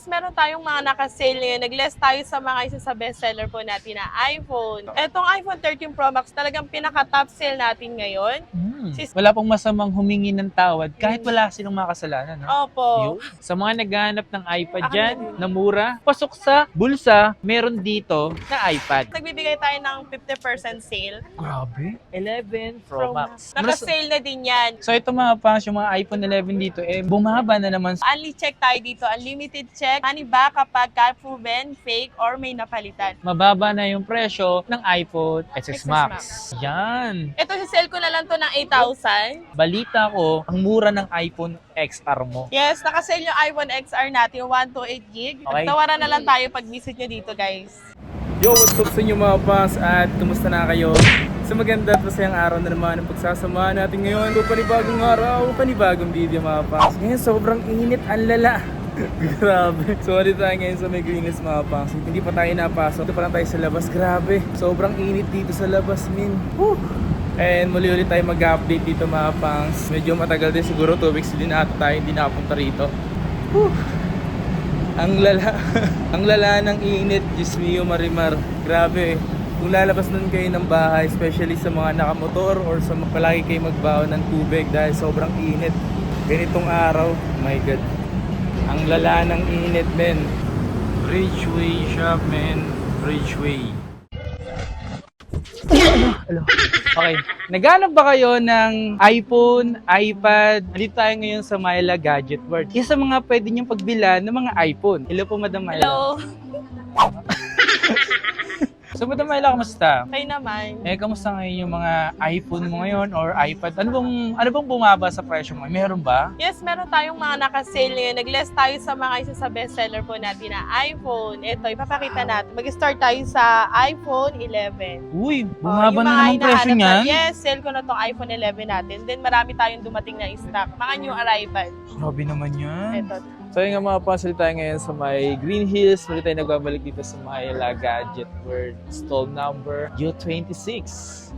meron tayong mga naka-sale ngayon. Nag-less tayo sa mga isa sa bestseller po natin na iPhone. Etong iPhone 13 Pro Max talagang pinaka-top sale natin ngayon. Wala pong masamang humingi ng tawad kahit wala silang mga kasalanan. No? Opo. Yun. Sa mga naghahanap ng iPad Akin dyan, na din. na mura, pasok sa bulsa, meron dito na iPad. Nagbibigay tayo ng 50% sale. Grabe. 11 Pro Max. Naka-sale na din yan. So ito mga pangs, yung mga iPhone 11 dito, bumaba na naman. Only check tayo dito. Unlimited check. Money back kapag proven, fake, or may napalitan. Mababa na yung presyo ng iPhone XS XS Max. Max. Yan. Ito, sale ko na lang to ng 8,000. Balita ko, ang mura ng iPhone XR mo. Yes, naka-sale yung iPhone XR natin, 128GB. Okay. Tawaran na lang tayo pag visit nyo dito, guys. Yo, what's up sa inyo mga pangs at kumusta na kayo? Sa maganda at masayang araw na naman ang pagsasamahan natin ngayon. So, panibagong araw, panibagong video mga pangs. Ngayon, sobrang init, ang lala. Grabe. So, dito tayo ngayon sa may greenness mga pangs. Hindi pa tayo napasok. Dito pa lang tayo sa labas. Grabe. Sobrang init dito sa labas, min. Woo! And muli ulit tayo mag-update dito mga pangs. Medyo matagal din siguro, 2 weeks din ata tayo hindi nakapunta rito. Woo! Ang lala. Ang lala ng init, Diyos mio marimar. Grabe. Kung lalabas nun kayo ng bahay, especially sa mga nakamotor or sa palagi kayo magbaon ng tubig dahil sobrang init. Ganitong araw, my God. Ang lala ng init, men. Bridgeway shop, men. Bridgeway. Okay. Naghanap ba kayo ng iPhone, iPad? Dito tayo ngayon sa Myla Gadget World. Isa sa mga pwede niyong pagbilan ng mga iPhone. Hello po, Madam Myla. Hello. So, Madam Myla, kamusta? Kayo naman. Kamusta ngayon yung mga iPhone mo ngayon or iPad? Ano bang bumaba sa presyo mo? Meron ba? Yes, meron tayong mga naka-sale ngayon. Nag-less tayo sa mga isa sa bestseller po natin na iPhone. Ito, ipapakita natin. Mag-start tayo sa iPhone 11. Uy, Yung bumaba mga na naman presyo hinahanap niyan. natin. Yes, sale ko na tong iPhone 11 natin. Then marami tayong dumating na stock. Mga new arrival. Grabe naman yan. Ito. So yun nga mga pangs, tayo ngayon sa may Green Hills. Muli tayo nagbabalik dito sa Myla Gadget World. Stall number U26.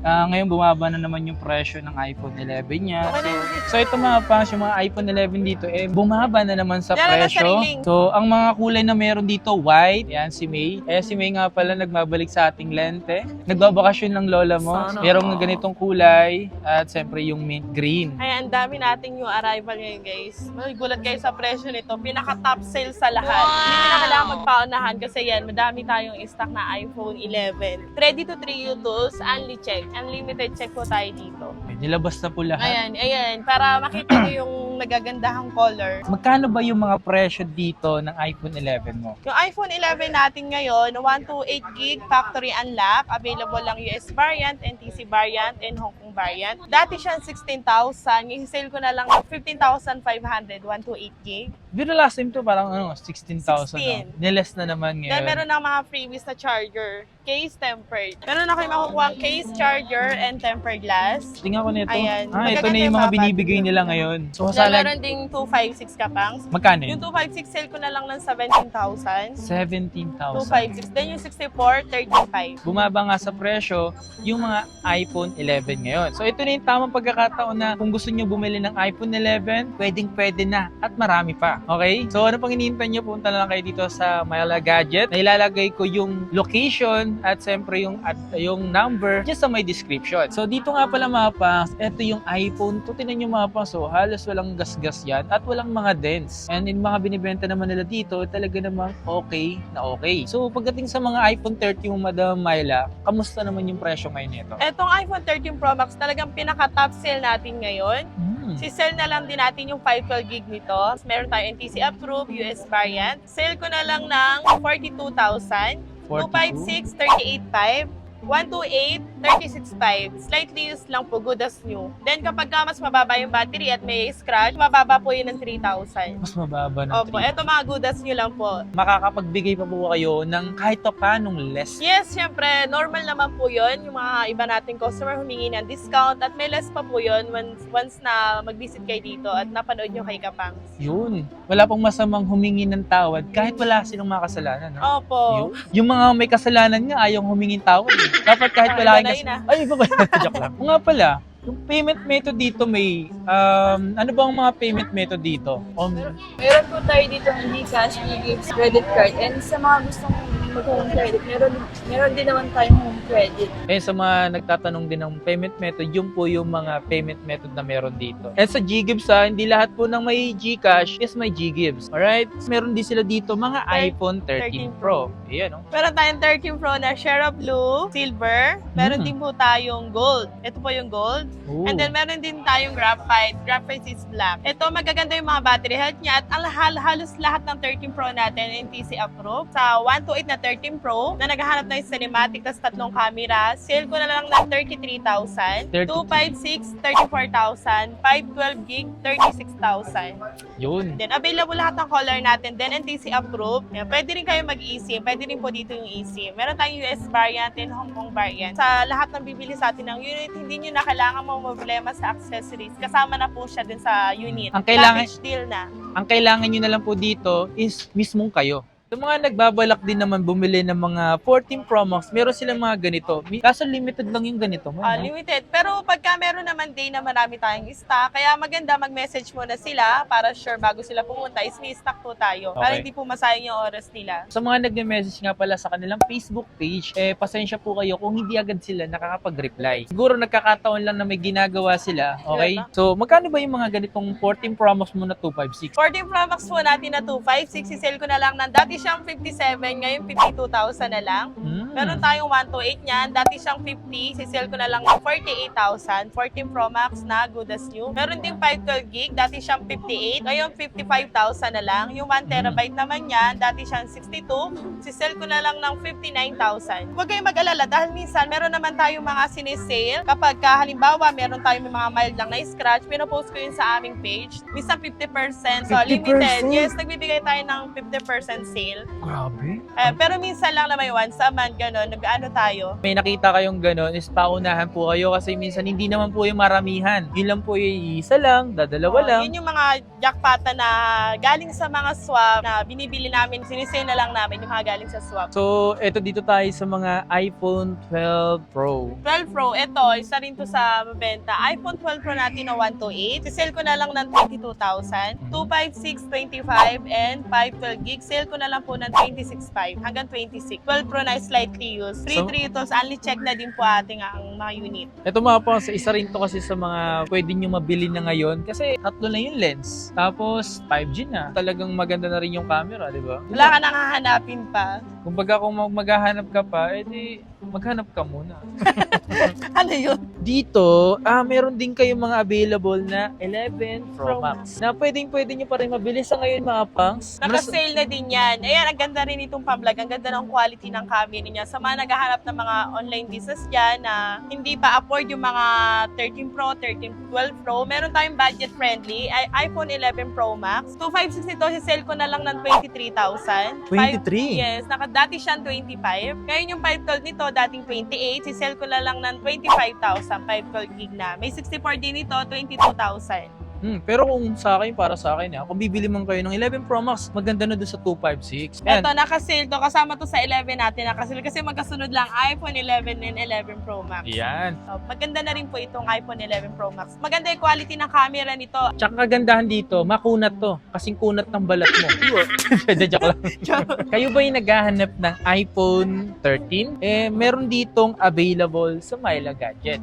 Ngayon bumaba na naman yung presyo ng iPhone 11 niya. Okay na yun. So ito mga pangs, yung mga iPhone 11 dito, bumaba na naman sa Meron na presyo. sariling. So ang mga kulay na meron dito, white. Yan si May. Si May nga pala nagbabalik sa ating lente. Nagbabakasyon ng lola mo. Merong ganitong kulay. At siyempre yung mint green. Kaya ang dami nating new arrival ngayon, guys. Magugulat kayo sa presyo nito. Pinaka-top sale sa lahat. Hindi na kailangan magpaunahan kasi yan, madami tayong stock na iPhone 11. Ready to 3 tools, only check. Unlimited check po tayo dito. Nilabas na po lahat. Ayan. Para makita nyo yung nagagandahang color. Magkano ba yung mga presyo dito ng iPhone 11 mo? Yung iPhone 11 natin ngayon, 128GB factory unlock. Available lang US variant, NTC variant, and Hong Kong variant. Dati siyang 16,000. I-sale ko na lang ng 15,500, 128GB. Pero last time to parang 16,000. 16. Niles na naman ngayon. Then meron ng mga freebies na charger. Case tempered. Meron na kayo makukuha ang case, charger, and tempered glass. Tingnan ko nito. Ayan. Ito Magaganda na yung yung mga mga binibigay bag. nila ngayon. So, Then salag, meron ding 256 kapangs. magkano Yung yun? 256 sale ko na lang ng 17,000. 17,000. 256. Then yung 64, 35. Bumaba nga sa presyo yung mga iPhone 11 ngayon. So, ito na yung tamang pagkakataon na kung gusto nyo bumili ng iPhone 11, pwedeng-pwede na at marami pa. Okay? So, ano pang hinihintay nyo? Punta na lang kayo dito sa Myla Gadget. Na ilalagay ko yung location at siyempre yung number just sa may description. So, dito nga pala mga pangs, ito yung iPhone. Tinan nyo mga pangs, so halos walang gasgas yan at walang mga dents. And yung mga binibenta naman nila dito, talaga namang okay na okay. So, pagdating sa mga iPhone 13 mo, Madam Myla, kamusta naman yung presyo ngayon nito? Etong iPhone 13 Pro Max talagang pinaka-top sale natin ngayon. Si-sell na lang din natin yung 512GB nito. Meron tayo NTC approved, US variant. Sale ko na lang ng 42,000. 256, 38,500. 128, 36.5. Slightly used lang po, good as new. Then kapag mas mababa yung battery at may scratch, mababa po yun ng 3,000. Mas mababa ng Opo, eto mga good as new lang po. Makakapagbigay pa po kayo ng kahit pa paanong less. Yes, syempre, normal naman po yun. Yung mga iba nating customer humingi ng discount at may less pa po yun once na mag-visit kayo dito at napanood nyo kay Kapangs. Yun. Wala pong masamang humingi ng tawad kahit wala silang mga kasalanan. No? Opo. Yung mga may kasalanan nga ayaw humingin tawad. Dapat kahit wala Iba na kayong yun, ah. Ay, iba ba? Joke lang. O nga pala, Yung payment method dito may, ano bang mga payment method dito? Meron po tayo dito ng GCash, gives credit card. And sa mga gustong mag-home credit, meron din naman tayong home credit. Sa mga nagtatanong din ng payment method, yun po yung mga payment method na meron dito. Sa Ggives, hindi lahat po ng may GCash is may Ggives. Alright? Meron din sila dito mga iPhone 13 Pro. Ayan, no? Meron tayong 13 Pro na Share of Blue, Silver. Meron din po tayong Gold. Ito po yung Gold. Ooh. And then meron din tayong Graphite. Graphite is black. Ito, magaganda yung mga battery health niya at halos lahat ng 13 Pro natin NTC approved. Sa 128 na 13 Pro na naghahanap na yung cinematic tas tatlong camera, sale ko na lang ng 33,000, 256, 34,000, 512 gig, 36,000. Yun. Then available lahat ng color natin, then NTC approved. Yan, pwede rin kayo mag-eSIM, pwede rin po dito yung eSIM. Meron tayong US variant and Hong Kong variant. Sa lahat ng bibili sa atin ng unit, hindi nyo na kailangan mo problema sa accessories. Kasama na po siya dun sa unit. Ang kailangan- Package deal na. Ang kailangan nyo na lang po dito is mismong kayo. Sa mga nagbabalak din naman bumili ng mga 14 Pro Max, meron silang mga ganito. Kaso limited lang yung ganito. Limited. Pero pagka meron naman day na marami tayong stock, kaya maganda mag-message muna sila para sure bago sila pumunta is may stock po tayo. Para Okay. hindi po masayang yung oras nila. Sa mga nagme-message nga pala sa kanilang Facebook page, pasensya po kayo kung hindi agad sila nakakapag-reply. Siguro nagkakataon lang na may ginagawa sila, okay? So, magkano ba yung mga ganitong 14 Pro Max mo na 256? 14 Pro Max po natin na 256, sisale ko na lang ng dati siyang 57, ngayon 52,000 na lang. Meron tayong 128 niyan, dati siyang 50, sisale ko na lang ng 48,000. 14 Pro Max na good as new. Meron ding 512 gig, dati siyang 58, ngayon 55,000 na lang. Yung 1 terabyte naman niyan, dati siyang 62, sisale ko na lang ng 59,000. Huwag kayong mag-alala dahil minsan meron naman tayong mga sinisale. Kapag halimbawa meron tayong mga mild lang na scratch, pinopost ko yun sa aming page. Minsan 50%, so 50%? limited. Yes, nagbibigay tayo ng 50% sale. Grabe. Pero minsan lang naman once a month, gano'n, nag-ano tayo. May nakita kayong gano'n, is paunahan po kayo kasi minsan hindi naman po yung maramihan. Yun lang po yung isa lang, dadalawa lang. Yun yung mga jackpota na galing sa mga swap na binibili namin, sinisale na lang namin yung mga galing sa swap. So, eto dito tayo sa mga iPhone 12 Pro. 12 Pro, ito, isa rin to sa mabenta. iPhone 12 Pro natin na 128. Sisale ko na lang ng 22,000. 256, 25, and 512 gig. Sale ko na lang po ng 26.5 hanggang 26. 12 Pro na slightly used. Free So- tritos, only check na din po ating ang mga unit. Ito mga pang, isa rin to kasi sa mga pwede nyo mabili na ngayon kasi tatlo na yung lens. Tapos 5G na. Talagang maganda na rin yung camera, di ba? Wala ka nang hahanapin pa. Kumbaga kung maghahanap ka pa, edi maghanap ka muna. Ano yun? Dito, meron din kayong mga available na 11 Pro Max na pwede nyo pa rin mabili sa ngayon mga pangs. Naka-sale na din yan. Ayan, ang ganda rin itong pamblog. Ang ganda ng quality ng camera niya. Sa mga naghahanap ng mga online business dyan na hindi pa afford yung mga 13 Pro, 13, 12 Pro, meron tayong budget friendly. iPhone 11 Pro Max. 256 ito, sale ko na lang ng 23,000. 23? Yes, dati siyang 25. Ngayon yung 512 nito, dating 28. Sisell ko na lang ng 25,000. 512 gig na. May 64 din ito, 22,000. Pero kung sa akin, para sa akin, kung bibili man kayo ng 11 Pro Max, maganda na doon sa 256. Ayan. Ito, nakasale to. Kasama to sa 11 natin. Nakasale kasi magkasunod lang iPhone 11 and 11 Pro Max. Ayan. So, maganda na rin po itong iPhone 11 Pro Max. Maganda yung quality ng camera nito. Tsaka kagandahan dito, makunat to. Kasing kunat ng balat mo. Joke lang. Kayo ba yung naghahanap ng iPhone 13? Meron ditong available sa Myla Gadget.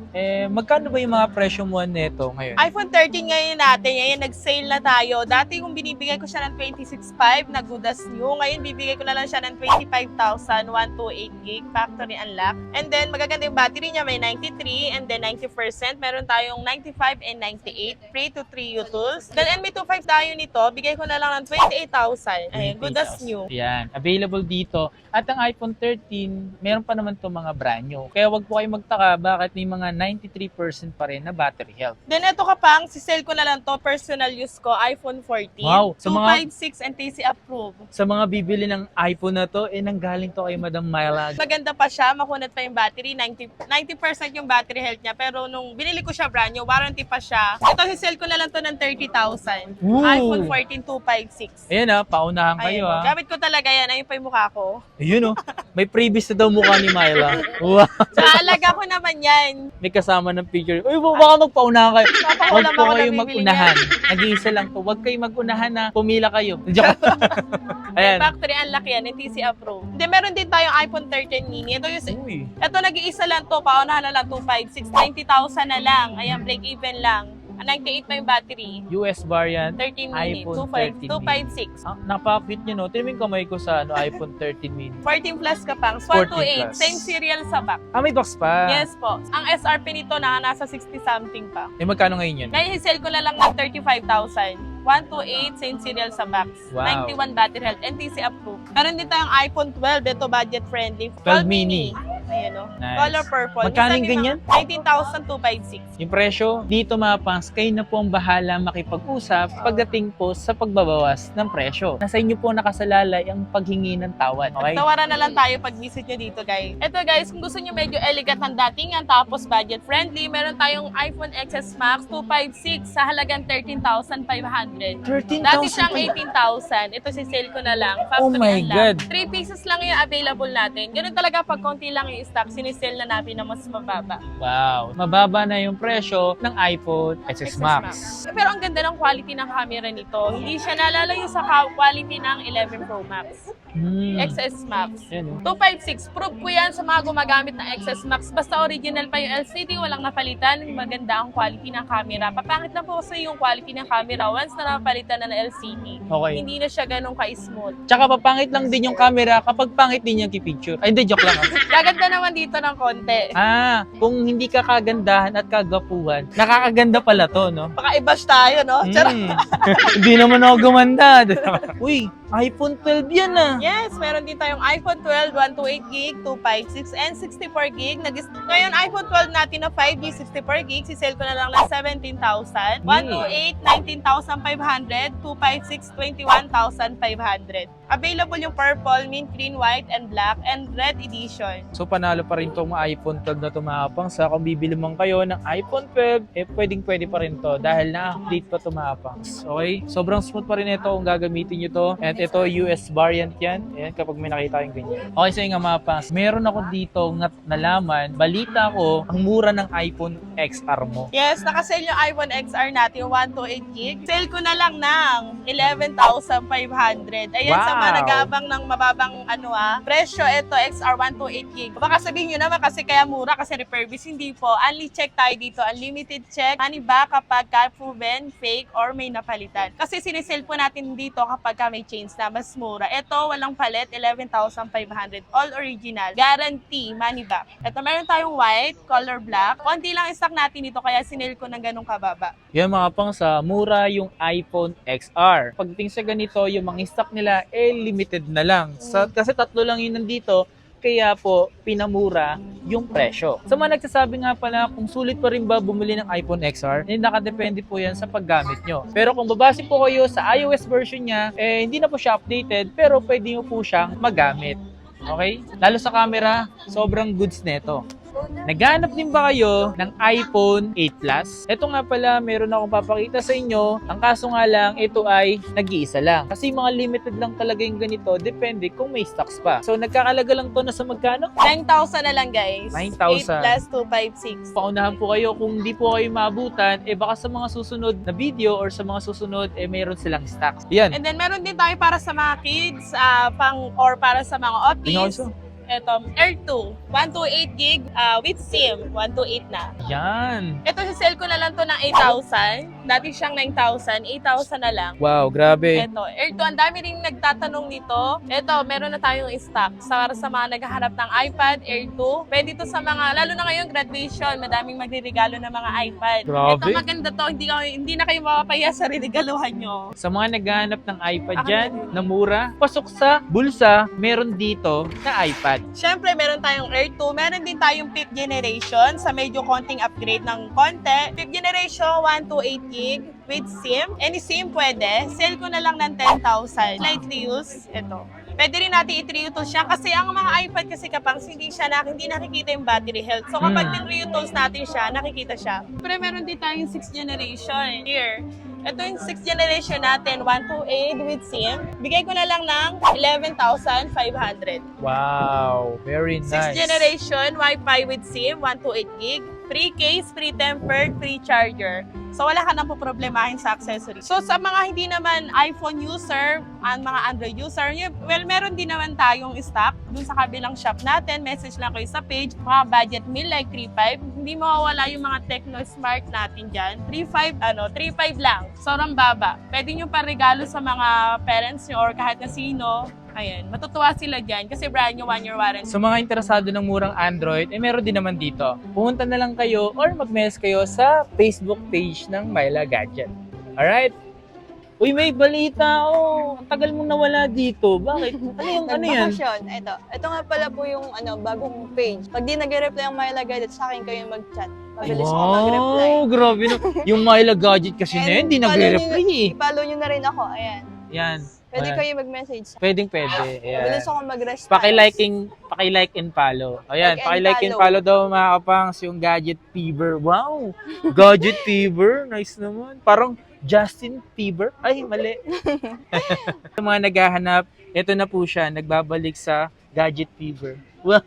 Magkano ba yung mga presyo mo nito ngayon? iPhone 13 ngayon natin. Ngayon, nag-sale na tayo. Dati kung binibigay ko siya ng 26.5 na good as new. Ngayon, bibigay ko na lang siya ng 25,000, 128 gig, factory unlock. And then, magaganda yung battery niya. May 93 and then 90%. Meron tayong 95 and 98. Free to 3 utils. Then, MB25 tayo nito. Bigay ko na lang ng 28,000. Ayun, good as new. Yan. Available dito. At ang iPhone 13, meron pa naman to mga brand new. Kaya wag po kayo magtaka bakit may mga 93% pa rin na battery health. Then, ito ka pang, sisale ko na lang lang to, personal use ko, iPhone 14. Wow. Sa mga- 256 NTC approved. Sa mga bibili ng iPhone na to, nanggaling to kay Madam Myla. Maganda pa siya, makunat pa yung battery, 90% yung battery health niya. Pero nung binili ko siya brand new, warranty pa siya. Ito, sisell ko na lang to ng 30,000. Ooh. iPhone 14 256. Ayan paunahan kayo Ayun, gamit ko talaga yan. Ayun pa yung mukha ko. Ayun may previous na daw mukha ni Myla. Wow. Sa alaga ko naman yan. May kasama ng picture. Uy, baka magpaunahan kayo. Huwag Papakulam po ako kayo na bibili mag-unahan. Nag-iisa lang to. Huwag kayo mag-unahan na pumila kayo. Joke. Ayan. Factory unlock yan, NTC approved. Hindi, meron din tayong iPhone 13 mini. Uy. Ito nag-iisa lang to, paunahan na lang 256, 90,000 na lang. Ayan, break even lang. 98 pa yung battery. US variant. 13 mini, iPhone 13 256. Napaka-cute nyo, no? Tinan mo yung kamay ko sa iPhone 13 mini. 14 plus ka pang, 14 128, plus. same serial sa back. May box pa. Yes po. Ang SRP nito nasa 60 something pa. Magkano ngayon yun? Ngayon, i-sell ko na lang ng 35,000. 128, same serial sa box. Wow. 91 battery health, NTC approved. Meron din tayong iPhone 12, ito budget friendly. 12 mini. Ayan o. Nice. Color purple. Magkano Minsan yung ganyan? 19,256. Yung presyo, dito mga pangs, kayo na po ang bahala makipag-usap pagdating po sa pagbabawas ng presyo. Nasa inyo po nakasalalay ang paghingi ng tawad. Okay? Tawaran na lang tayo pag visit nyo dito, guys. Ito, guys, kung gusto nyo medyo elegant ang datingan tapos budget friendly, meron tayong iPhone XS Max 256 sa halagang 13,500. 13,000 Dati siyang 18,000. Ito si sale ko na lang. Oh my God. 3 pieces lang yung available natin. Ganun talaga pag konti lang yung stock, sinisale na natin na mas mababa. Wow. Mababa na yung presyo ng iPhone XS Max. Pero ang ganda ng quality ng camera nito. Hindi siya nalalayo sa quality ng 11 Pro Max. XS Max. Yan, 256. Proof ko yan sa mga gumagamit ng XS Max. Basta original pa yung LCD, walang napalitan. Maganda ang quality ng camera. Papangit lang po kasi yung quality ng camera once na napalitan na ng LCD. Okay. Hindi na siya ganun ka-smooth. Tsaka papangit lang din yung camera kapag pangit din yung picture. Ay, hindi, joke lang. Gaganda naman dito ng konti. Kung hindi ka kagandahan at kagapuhan, nakakaganda pala to, no? Baka i-bash tayo, no? Charot. Hindi naman ako gumanda. Uy, iPhone 12 yan Yes, meron din tayong iPhone 12, 128GB, 256, and 64GB. Ngayon, iPhone 12 natin na 5G, 64GB, sisale ko na lang ng 17,000. 128, 19,500. 256, 21,500. Available yung purple, mint, green, white, and black, and red edition. So, panalo pa rin itong iPhone 12 na tumapang. Sa kung bibili man kayo ng iPhone 12, pwedeng-pwede pa rin to dahil na-update pa tumapang. Okay? Sobrang smooth pa rin ito kung gagamitin nyo to. And ito, US variant yan. Ayan, kapag may nakita yung ganyan. Okay, so yung mga pangs, meron ako dito nalaman, balita ko, ang mura ng iPhone XR mo. Yes, nakasale yung iPhone XR natin, 128GB. Sale ko na lang ng 11,500. Ayan, Wow. sa mga nag-aabang ng mababang presyo, ito XR 128GB. Baka sabihin nyo naman kasi kaya mura kasi refurbished. Hindi po. Only check tayo dito. Unlimited check. Money back kapag proven, fake, or may napalitan. Kasi sinisale po natin dito kapag may change na mas mura. Ito, walang palit, 11,500. All original. Guarantee, money back. Ito, meron tayong white, color black. Konti lang stock natin dito kaya sinale ko ng ganong kababa. Yan mga pangs, mura yung iPhone XR. Pagdating sa ganito, yung mga stock nila, limited na lang. Kasi tatlo lang yun nandito, kaya po pinamura yung presyo. Sa mga nagsasabi nga pala kung sulit pa rin ba bumili ng iPhone XR, nakadepende po yan sa paggamit nyo. Pero kung babase po kayo sa iOS version niya, hindi na po siya updated, pero pwede nyo po siyang magamit. Okay? Lalo sa camera, sobrang goods nito. Naghanap din ba kayo ng iPhone 8 Plus? Ito nga pala, meron akong papakita sa inyo. Ang kaso nga lang, ito ay nag-iisa lang. Kasi mga limited lang talaga yung ganito, depende kung may stocks pa. So, nagkakalaga lang to na sa magkano? 9,000 na lang, guys. 9,000. 8 plus 256. Paunahan po kayo kung hindi po kayo maabutan, baka sa mga susunod na video or sa mga susunod, meron silang stocks. Yan. And then, meron din tayo para sa mga kids, or para sa mga office. Ito, Air 2, 128GB with SIM, 128 na. Yan. Ito, sisale ko na lang to ng 8,000. Dati siyang 9,000, 8,000 na lang. Wow, grabe. Ito, Air 2, ang dami rin nagtatanong nito. Ito, meron na tayong stock. Para sa mga naghahanap ng iPad, Air 2. Pwede to sa mga, lalo na ngayon, graduation, madaming magre-regalo ng mga iPad. Grabe. Ito, maganda to. Hindi na kayo mapapahiya sa regaluhan nyo. Sa mga naghahanap ng iPad dyan, na mura, pasok sa bulsa, meron dito na iPad. Siyempre, meron tayong Air 2. Meron din tayong 5th generation sa medyo konting upgrade ng konti. 5th generation, 128GB. gig with SIM. Any SIM pwede. Sale ko na lang ng 10,000. Lightly used. Ito. Pwede rin natin i-triutol siya kasi ang mga iPad kasi kapag hindi nakikita yung battery health. So kapag tin-triutols natin siya, nakikita siya. Pero meron din tayong 6th generation. Here. Ito yung 6th generation natin, 128 with SIM. Bigay ko na lang ng 11,500. Wow, very nice. 6th generation, Wi-Fi with SIM, 128 gig. Free case, free tempered, free charger. So wala ka nang poproblemahin sa accessory. So sa mga hindi naman iPhone user, ang mga Android user, well, meron din naman tayong stock dun sa kabilang shop natin. Message lang kayo sa page. Mga budget meal like 3.5. Hindi mawawala yung mga Tecno Smart natin dyan. 3.5 lang. Sobrang baba. Pwede nyo pa regalo sa mga parents nyo or kahit na sino. Ayan, matutuwa sila dyan kasi brand new 1-year warranty. Sa mga interesado ng murang Android, meron din naman dito. Pumunta na lang kayo or mag-message kayo sa Facebook page ng Myla Gadget. Alright? Uy, may balita oh. Ang tagal mong nawala dito. Bakit? Ano yan? Nagbakasyon. Ito nga pala po yung bagong page. Pag di nag-reply ang Myla Gadget, sa akin kayo mag-chat. Mabilis ako mag-reply. Wow, grabe na. Yung Myla Gadget kasi na yun, hindi nagre-reply eh. I-follow nyo na rin ako. Ayan. Yan. Pwede Ayan. kayo mag-message. Pwede. Ayan. Mabilis ako mag-response. Paki-like and follow. Ayan, paki-like and follow daw mga kapangs yung Gadget Fever. Wow! Gadget Fever, nice naman. Parang Justin Bieber. Ay, mali. Sa mga naghahanap, ito na po siya, nagbabalik sa Gadget Fever. Wow!